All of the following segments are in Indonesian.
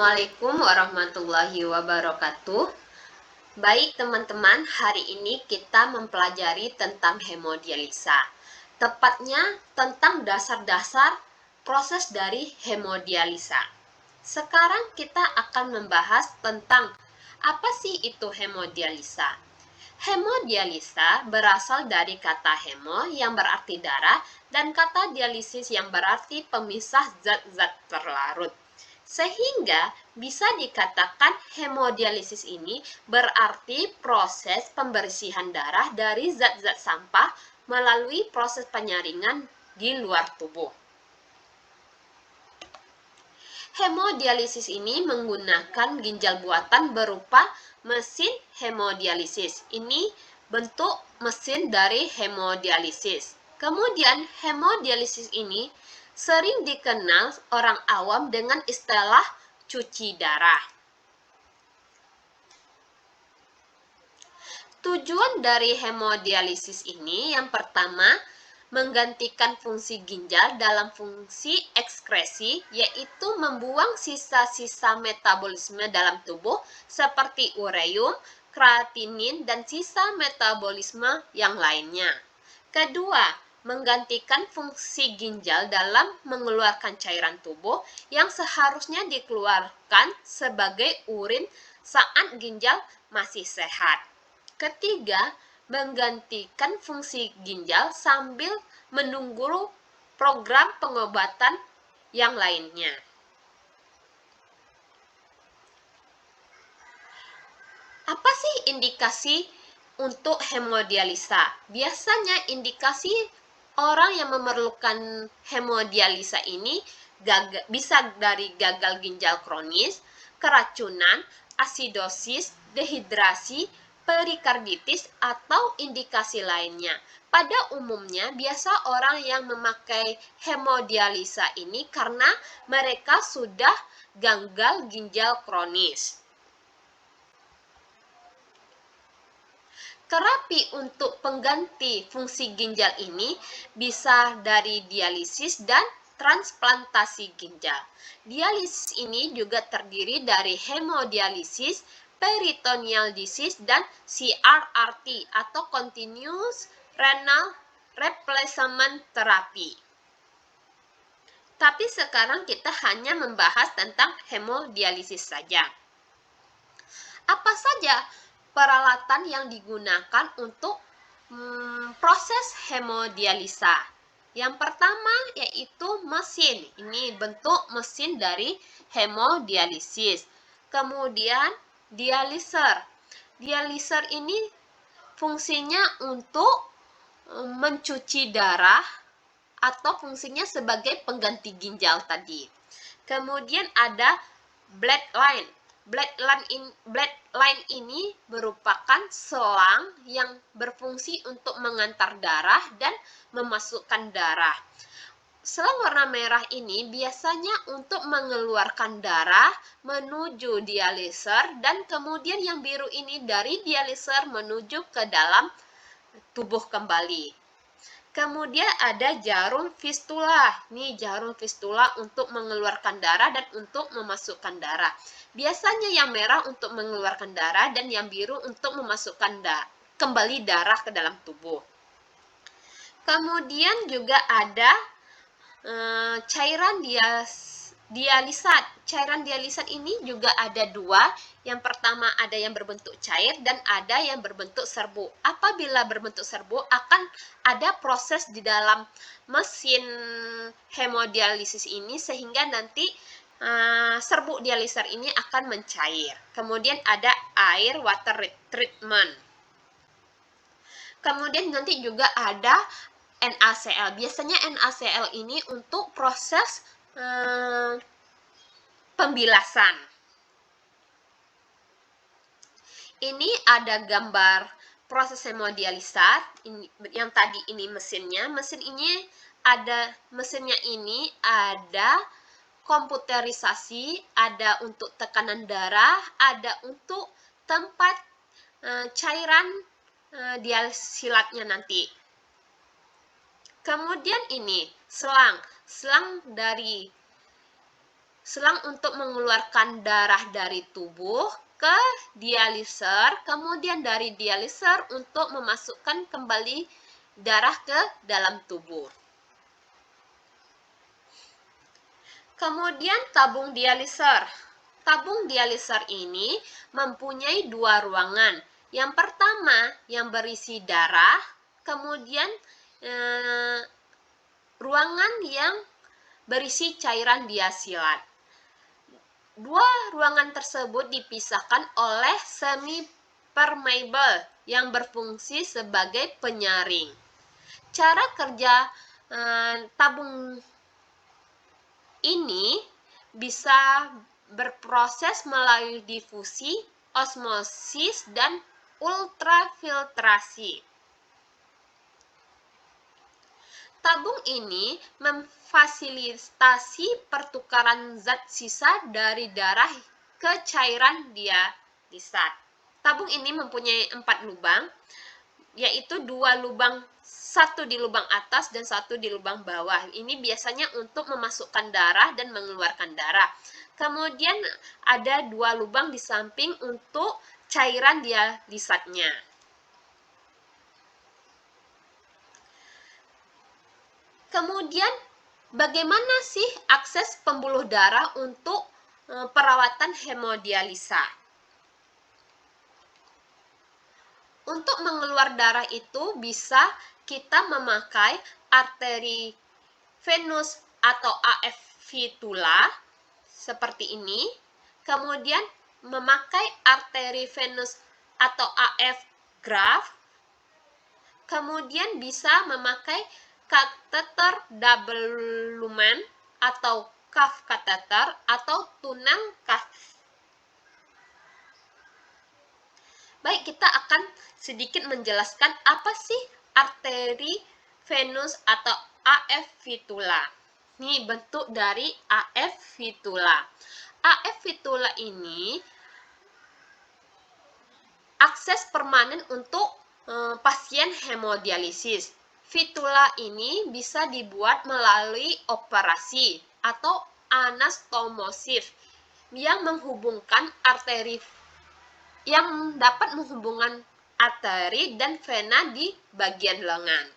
Assalamualaikum warahmatullahi wabarakatuh. Baik teman-teman, hari ini kita mempelajari tentang hemodialisa. Tepatnya tentang dasar-dasar proses dari hemodialisa. Sekarang kita akan membahas tentang apa sih itu hemodialisa. Hemodialisa berasal dari kata hemo yang berarti darah dan kata dialisis yang berarti pemisah zat-zat terlarut. Sehingga bisa dikatakan hemodialisis ini berarti proses pembersihan darah dari zat-zat sampah melalui proses penyaringan di luar tubuh. Hemodialisis ini menggunakan ginjal buatan berupa mesin hemodialisis. Ini bentuk mesin dari hemodialisis. Kemudian hemodialisis ini sering dikenal orang awam dengan istilah cuci darah. Tujuan dari hemodialisis ini yang pertama, menggantikan fungsi ginjal dalam fungsi ekskresi, yaitu membuang sisa-sisa metabolisme dalam tubuh seperti ureum, kreatinin, dan sisa metabolisme yang lainnya. Kedua, menggantikan fungsi ginjal dalam mengeluarkan cairan tubuh yang seharusnya dikeluarkan sebagai urin saat ginjal masih sehat. Ketiga, menggantikan fungsi ginjal sambil menunggu program pengobatan yang lainnya. Apa sih indikasi untuk hemodialisa? Biasanya indikasi orang yang memerlukan hemodialisa ini bisa dari gagal ginjal kronis, keracunan, asidosis, dehidrasi, perikarditis, atau indikasi lainnya. Pada umumnya, biasa orang yang memakai hemodialisa ini karena mereka sudah gagal ginjal kronis. Terapi untuk pengganti fungsi ginjal ini bisa dari dialisis dan transplantasi ginjal. Dialisis ini juga terdiri dari hemodialisis, peritoneal disease, dan CRRT atau Continuous Renal Replacement Therapy. Tapi sekarang kita hanya membahas tentang hemodialisis saja. Apa saja peralatan yang digunakan untuk proses hemodialisa? Yang pertama yaitu mesin. Ini bentuk mesin dari hemodialisis. Kemudian dialiser. Dialiser ini fungsinya untuk mencuci darah atau fungsinya sebagai pengganti ginjal tadi. Kemudian ada bloodline. Bloodline ini merupakan selang yang berfungsi untuk mengantar darah dan memasukkan darah. Selang warna merah ini biasanya untuk mengeluarkan darah menuju dialiser dan kemudian yang biru ini dari dialiser menuju ke dalam tubuh kembali. Kemudian ada jarum fistula. Nih jarum fistula untuk mengeluarkan darah dan untuk memasukkan darah. Biasanya yang merah untuk mengeluarkan darah dan yang biru untuk memasukkan kembali darah ke dalam tubuh. Kemudian juga ada cairan dialisat. Cairan dialisat ini juga ada dua. Yang pertama ada yang berbentuk cair dan ada yang berbentuk serbuk. Apabila berbentuk serbuk akan ada proses di dalam mesin hemodialisis ini sehingga nanti serbuk dialiser ini akan mencair. Kemudian ada air water treatment. Kemudian nanti juga ada NaCl. Biasanya NaCl ini untuk proses pembilasan. Ini ada gambar proses hemodialisa. Yang tadi ini mesinnya. Mesinnya ini ada komputerisasi, ada untuk tekanan darah, ada untuk tempat cairan dialisilatnya nanti. Kemudian ini selang dari selang untuk mengeluarkan darah dari tubuh ke dialiser, kemudian dari dialiser untuk memasukkan kembali darah ke dalam tubuh. Kemudian tabung dialiser. Tabung dialiser ini mempunyai dua ruangan. Yang pertama yang berisi darah, kemudian ruangan yang berisi cairan diasilat. Dua ruangan tersebut dipisahkan oleh semi-permeable yang berfungsi sebagai penyaring. Cara kerja tabung ini bisa berproses melalui difusi, osmosis, dan ultrafiltrasi. Tabung ini memfasilitasi pertukaran zat sisa dari darah ke cairan dialisat. Tabung ini mempunyai 4 lubang, yaitu 2 lubang, satu di lubang atas dan satu di lubang bawah. Ini biasanya untuk memasukkan darah dan mengeluarkan darah. Kemudian ada 2 lubang di samping untuk cairan dialisatnya. Kemudian bagaimana sih akses pembuluh darah untuk perawatan hemodialisa? Untuk mengeluarkan darah itu bisa kita memakai arteri venus atau AF fistula seperti ini, kemudian memakai arteri venus atau AF graft, kemudian bisa memakai kateter double lumen atau cuff kateter atau tunnel cuff. Baik, kita akan sedikit menjelaskan apa sih arteri venus atau AF fistula. Ini bentuk dari AF fistula. AF fistula ini akses permanen untuk pasien hemodialisis. Fistula ini bisa dibuat melalui operasi atau anastomosis yang menghubungkan arteri yang dapat menghubungkan arteri dan vena di bagian lengan.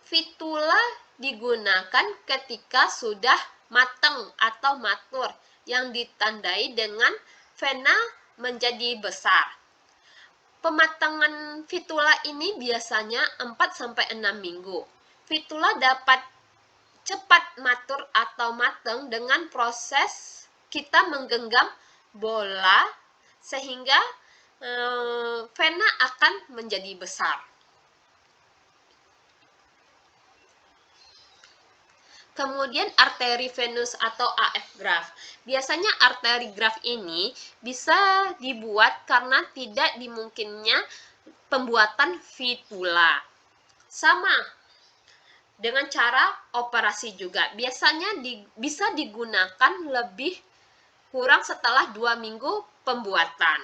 Fistula digunakan ketika sudah matang atau matur yang ditandai dengan vena menjadi besar. Pematangan fistula ini biasanya 4-6 minggu. Fistula dapat cepat matur atau matang dengan proses kita menggenggam bola sehingga vena akan menjadi besar. Kemudian arteri venus atau AF graft. Biasanya arteri graft ini bisa dibuat karena tidak dimungkinnya pembuatan fistula. Sama dengan cara operasi juga. Biasanya bisa digunakan lebih kurang setelah 2 minggu pembuatan.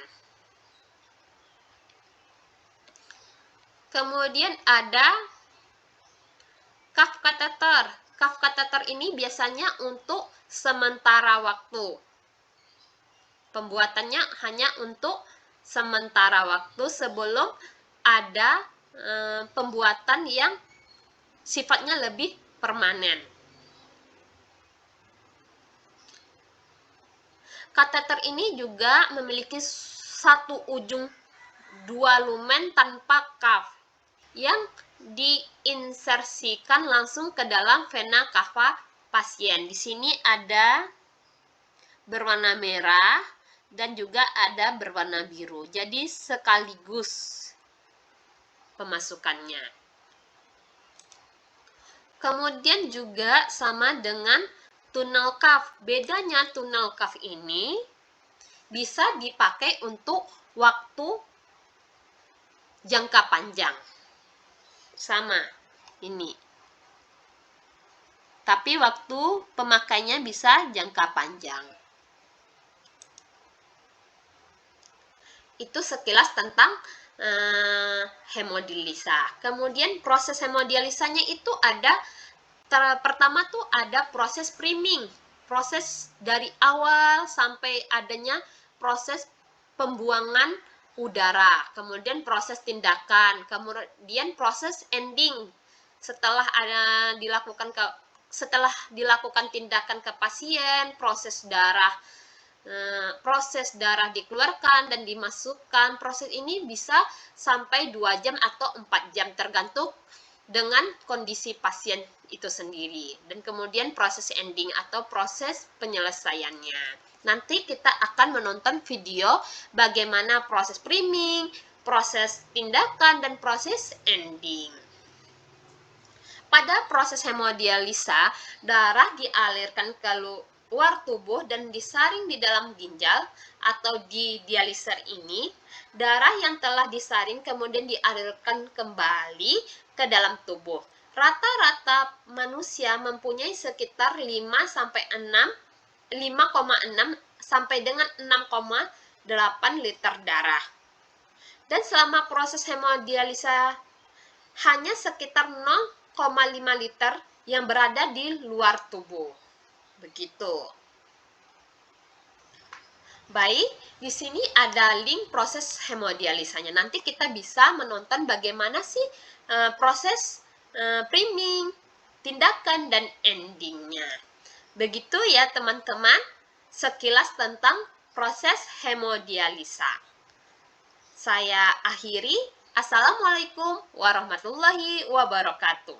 Kemudian ada cuff catheter. Cuff catheter ini biasanya untuk sementara waktu. Pembuatannya hanya untuk sementara waktu sebelum ada pembuatan yang sifatnya lebih permanen. Kateter ini juga memiliki satu ujung 2 lumen tanpa cuff yang diinsersikan langsung ke dalam vena cava pasien. Di sini ada berwarna merah dan juga ada berwarna biru. Jadi sekaligus pemasukannya. Kemudian juga sama dengan tunnel cuff. Bedanya tunnel cuff ini bisa dipakai untuk waktu jangka panjang. Sama ini. Tapi waktu pemakainya bisa jangka panjang. Itu sekilas tentang hemodialisa. Kemudian proses hemodialisanya itu ada pertama tuh ada proses priming. proses dari awal sampai adanya proses pembuangan udara, kemudian proses tindakan, kemudian proses ending setelah dilakukan tindakan ke pasien, proses darah dikeluarkan dan dimasukkan. Proses ini bisa sampai 2 jam atau 4 jam tergantung dengan kondisi pasien itu sendiri. Dan kemudian proses ending atau proses penyelesaiannya. Nanti kita akan menonton video bagaimana proses priming, proses tindakan, dan proses ending. Pada proses hemodialisa, darah dialirkan ke luar tubuh dan disaring di dalam ginjal atau di dialiser ini. Darah yang telah disaring kemudian dialirkan kembali ke dalam tubuh. Rata-rata manusia mempunyai sekitar 5,6 sampai dengan 6,8 liter darah. Dan selama proses hemodialisa hanya sekitar 0,5 liter yang berada di luar tubuh. Begitu. Baik, di sini ada link proses hemodialisanya. Nanti kita bisa menonton bagaimana sih proses priming, tindakan, dan endingnya. Begitu ya teman-teman, sekilas tentang proses hemodialisa. Saya akhiri. Assalamualaikum warahmatullahi wabarakatuh.